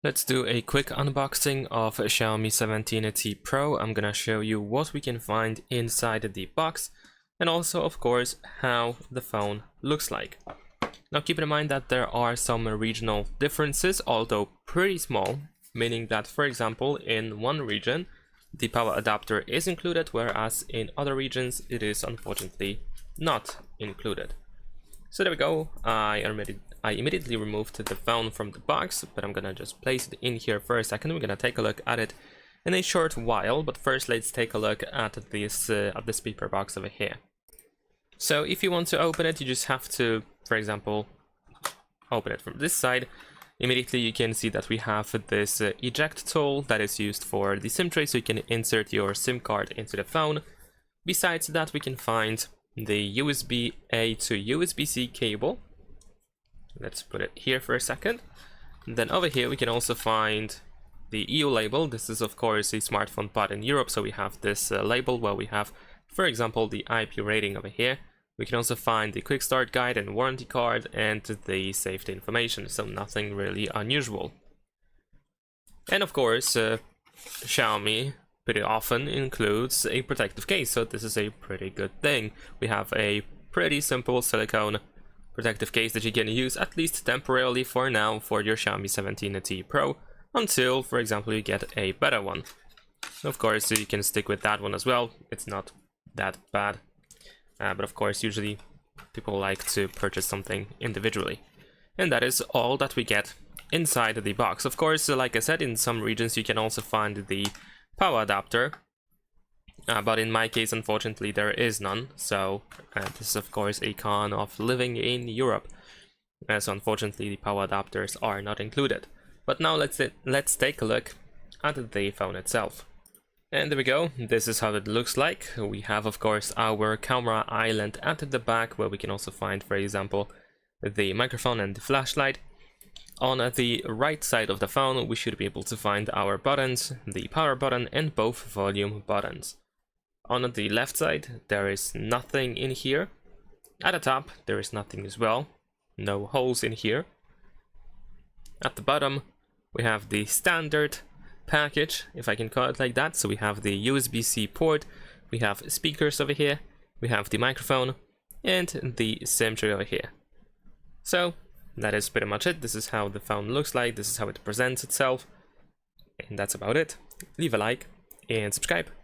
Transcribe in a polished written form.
Let's do a quick unboxing of a Xiaomi 17T Pro. I'm gonna show you what we can find inside the box and also, of course, how the phone looks like. Now keep in mind that there are some regional differences, although pretty small, meaning that, for example, in one region the power adapter is included, whereas in other regions it is unfortunately not included. So there we go. I immediately removed the phone from the box, but I'm gonna just place it in here for a second. We're gonna take a look at it in a short while, but first let's take a look at this paper box over here. So if you want to open it, you just have to, for example, open it from this side. Immediately you can see that we have this eject tool that is used for the SIM tray, so you can insert your SIM card into the phone. Besides that, we can find the USB-A to USB-C cable. Let's put it here for a second. And then over here we can also find the EU label. This is of course a smartphone pod in Europe, so we have this label where we have, for example, the IP rating over here. We can also find the quick start guide and warranty card and the safety information, so nothing really unusual. And of course, Xiaomi pretty often includes a protective case, so this is a pretty good thing. We have a pretty simple silicone protective case that you can use at least temporarily for now for your Xiaomi 17T Pro until, for example, you get a better one. Of course, you can stick with that one as well. It's not that bad, but of course, usually people like to purchase something individually. And that is all that we get inside the box. Of course, like I said, in some regions you can also find the power adapter, but in my case, unfortunately, there is none. So this is of course a con of living in Europe. So unfortunately, the power adapters are not included. But now let's take a look at the phone itself. And there we go. This is how it looks like. We have, of course, our camera island at the back, where we can also find, for example, the microphone and the flashlight. On the right side of the phone, we should be able to find our buttons, the power button and both volume buttons. On the left side, there is nothing in here. At the top, there is nothing as well. No holes in here. At the bottom, we have the standard package, if I can call it like that. So we have the USB-C port, we have speakers over here, we have the microphone, and the SIM tray over here. So that is pretty much it. This is how the phone looks like, this is how it presents itself, and that's about it. Leave a like and subscribe.